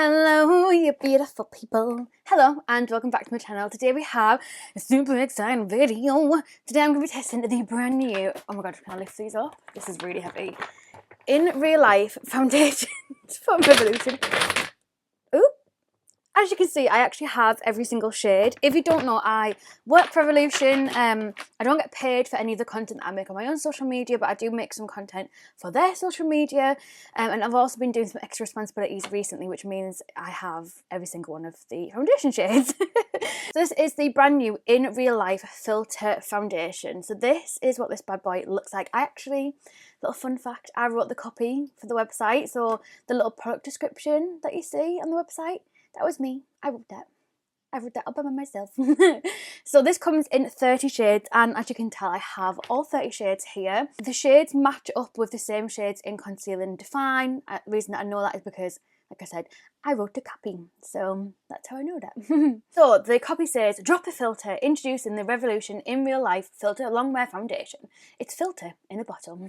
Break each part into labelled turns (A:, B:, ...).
A: Hello, you beautiful people. Hello, and welcome back to my channel. Today we have a super exciting video. Today I'm going to be testing the brand new, oh my god, can I lift these up? This is really heavy. In Real Life Foundation from Revolution. Ooh. As you can see, I actually have every single shade. If you don't know, I work for Revolution. I don't get paid for any of the content that I make on my own social media, but I do make some content for their social media. And I've also been doing some extra responsibilities recently, which means I have every single one of the foundation shades. So this is the brand new In Real Life Filter Foundation. So this is what this bad boy looks like. Little fun fact, I wrote the copy for the website. So the little product description that you see on the website, that was me. I wrote that. I wrote that up by myself. So this comes in 30 shades, and as you can tell, I have all 30 shades here. The shades match up with the same shades in Conceal and Define. The reason that I know that is because, like I said, I wrote a copy, so that's how I know that. So the copy says, drop a filter, introducing the Revolution In Real Life Filter Longwear Foundation. It's filter in a bottle.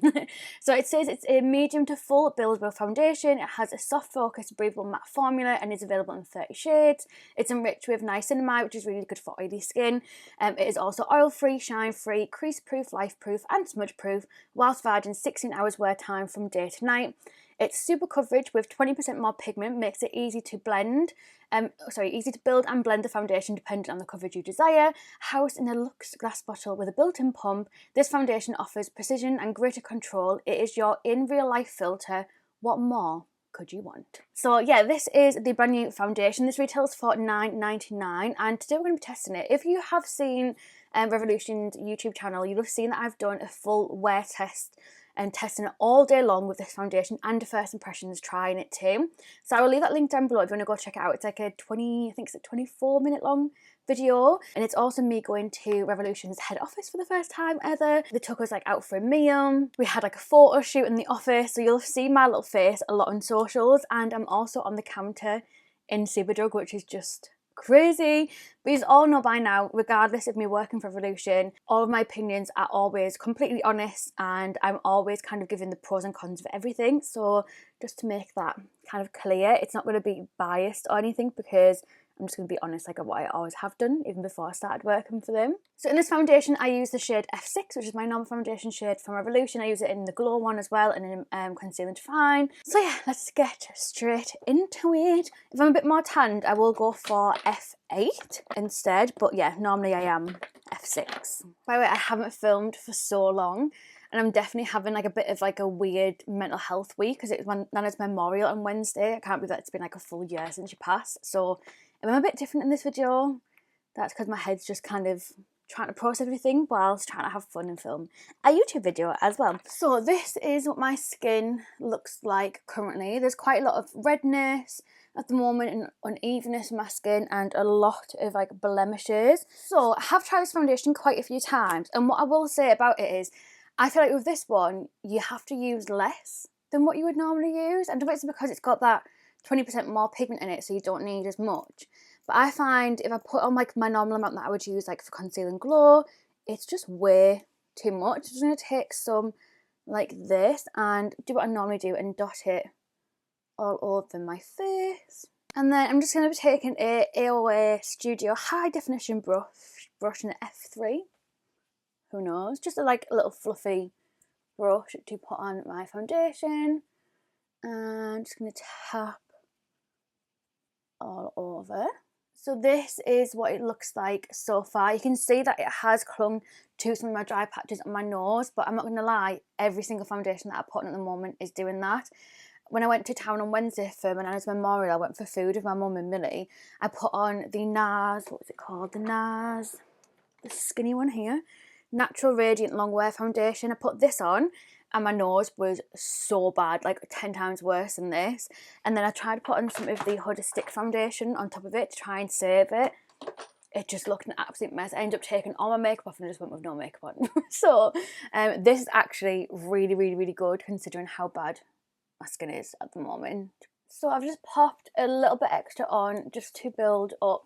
A: So it says it's a medium to full buildable foundation. It has a soft focus, breathable matte formula and is available in 30 shades. It's enriched with niacinamide, which is really good for oily skin. It is also oil-free, shine-free, crease-proof, life-proof and smudge-proof, whilst providing 16 hours wear time from day to night. It's super coverage with 20% more pigment, makes it easy to blend, easy to build and blend the foundation depending on the coverage you desire. Housed in a luxe glass bottle with a built-in pump, this foundation offers precision and greater control. It is your in real life filter. What more could you want? So yeah, this is the brand new foundation. This retails for $9.99, and today we're going to be testing it. If you have seen Revolution's YouTube channel, you'll have seen that I've done a full wear test and testing it all day long with this foundation and a first impressions trying it too. So I will leave that link down below if you want to go check it out. It's like a 24-minute long video, and it's also me going to Revolution's head office for the first time ever. They took us like out for a meal. We had like a photo shoot in the office, so you'll see my little face a lot on socials, and I'm also on the counter in Superdrug, which is just crazy. But you all know by now, regardless of me working for Revolution, all of my opinions are always completely honest, and I'm always kind of giving the pros and cons of everything. So just to make that kind of clear, it's not going to be biased or anything, because I'm just going to be honest like what I always have done, even before I started working for them. So in this foundation, I use the shade F6, which is my normal foundation shade from Revolution. I use it in the Glow one as well, and in Conceal and Define. So yeah, let's get straight into it. If I'm a bit more tanned, I will go for F8 instead, but yeah, normally I am F6. By the way, I haven't filmed for so long, and I'm definitely having like a bit of like a weird mental health week, because it's my Nana's memorial on Wednesday. I can't believe that it's been like a full year since she passed. So if I'm a bit different in this video, that's because my head's just kind of trying to process everything whilst trying to have fun and film a YouTube video as well. So this is what my skin looks like currently. There's quite a lot of redness at the moment and unevenness in my skin and a lot of like blemishes. So I have tried this foundation quite a few times, and what I will say about it is I feel like with this one you have to use less than what you would normally use, and it's because it's got that 20% more pigment in it, so you don't need as much. But I find if I put on like my normal amount that I would use like for Conceal and Glow, it's just way too much. I'm just going to take some like this and do what I normally do and dot it all over my face. And then I'm just going to be taking a AOA Studio High Definition brush in the F3. Who knows? Just a little fluffy brush to put on my foundation. And I'm just going to tap all over. So this is what it looks like so far. You can see that it has clung to some of my dry patches on my nose, but I'm not going to lie, every single foundation that I put on at the moment is doing that. When I went to town on Wednesday for my Nana's memorial, I went for food with my mum and Millie. I put on the NARS, what was it called? The skinny one here, Natural Radiant Longwear Foundation. I put this on, and my nose was so bad, like 10 times worse than this. And then I tried to put on some of the Huda Stick foundation on top of it to try and save it. It just looked an absolute mess. I ended up taking all my makeup off and I just went with no makeup on. So this is actually really, really, really good considering how bad my skin is at the moment. So I've just popped a little bit extra on just to build up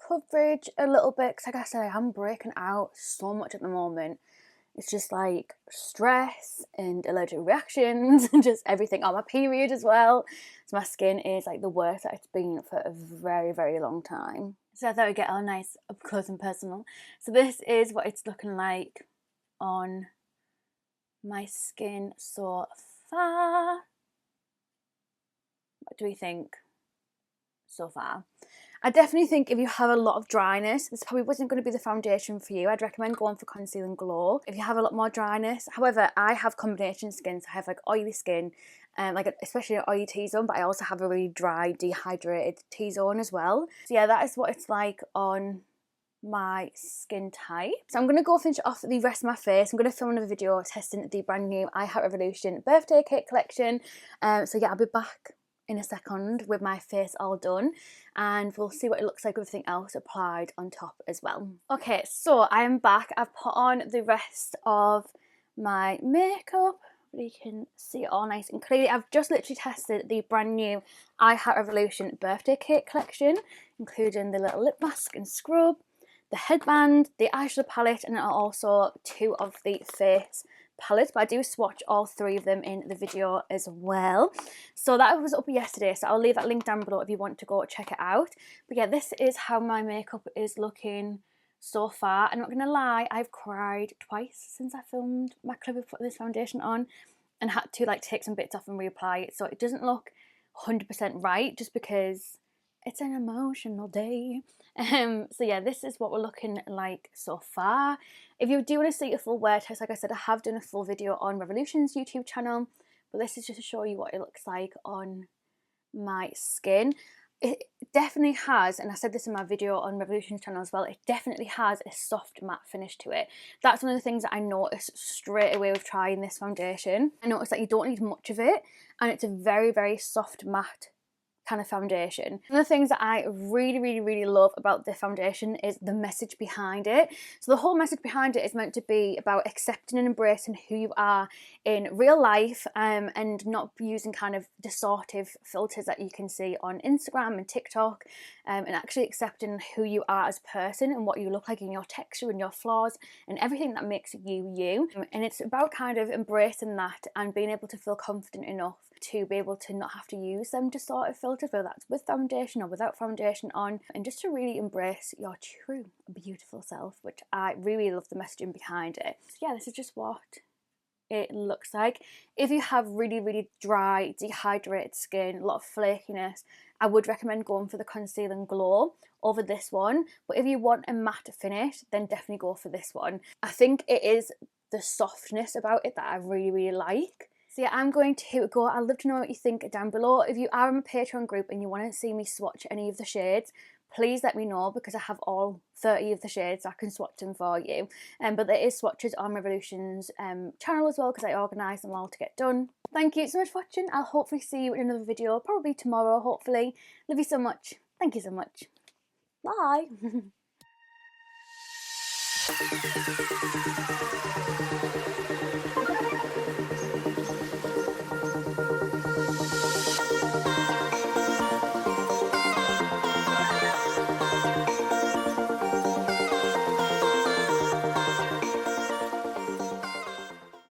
A: coverage a little bit, because like I said, I am breaking out so much at the moment. It's just like stress and allergic reactions and just everything. On my period as well. So my skin is like the worst that it's been for a very, very long time. So I thought I'd get all nice up close and personal. So this is what it's looking like on my skin so far. What do we think so far? I definitely think if you have a lot of dryness, this probably wasn't going to be the foundation for you. I'd recommend going for Conceal and Glow if you have a lot more dryness. However, I have combination skin, so I have like oily skin, like especially an oily T-zone, but I also have a really dry, dehydrated T-zone as well. So yeah, that is what it's like on my skin type. So I'm going to go finish off the rest of my face. I'm going to film another video testing the brand new I Heart Revolution birthday cake collection. So yeah, I'll be back in a second with my face all done, and we'll see what it looks like with everything else applied on top as well. Okay, so I am back. I've put on the rest of my makeup. You can see it all nice and clearly. I've just literally tested the brand new I Heart Revolution birthday cake collection, including the little lip mask and scrub, the headband, the eyeshadow palette, and also 2 of the face palettes, but I do swatch all 3 of them in the video as well. So that was up yesterday, so I'll leave that link down below if you want to go check it out. But yeah, this is how my makeup is looking so far. I'm not gonna lie, I've cried twice since I filmed my clip of putting this foundation on and had to like take some bits off and reapply it, so it doesn't look 100% right just because it's an emotional day. So yeah, this is what we're looking like so far. If you do want to see a full wear test, like I said, I have done a full video on Revolution's YouTube channel, but this is just to show you what it looks like on my skin. It definitely has, and I said this in my video on Revolution's channel as well, it definitely has a soft matte finish to it. That's one of the things that I noticed straight away with trying this foundation. I noticed that you don't need much of it, and it's a very, very soft matte kind of foundation. One of the things that I really love about the foundation is the message behind it. So the whole message behind it is meant to be about accepting and embracing who you are in real life, and not using kind of distortive filters that you can see on Instagram and TikTok, and actually accepting who you are as a person and what you look like in your texture and your flaws and everything that makes you you. And it's about kind of embracing that and being able to feel confident enough to be able to not have to use them distortive filters, whether that's with foundation or without foundation on, and just to really embrace your true beautiful self, which I really love the messaging behind it. So yeah, this is just what it looks like. If you have really dry, dehydrated skin, a lot of flakiness, I would recommend going for the Conceal and Glow over this one. But if you want a matte finish, then definitely go for this one. I think it is the softness about it that I really like. So yeah, I'm going to go. I'd love to know what you think down below. If you are in my Patreon group and you want to see me swatch any of the shades, please let me know, because I have all 30 of the shades, so I can swatch them for you. But there is swatches on Revolution's channel as well, because I organise them all to get done. Thank you so much for watching. I'll hopefully see you in another video, probably tomorrow, hopefully. Love you so much. Thank you so much. Bye.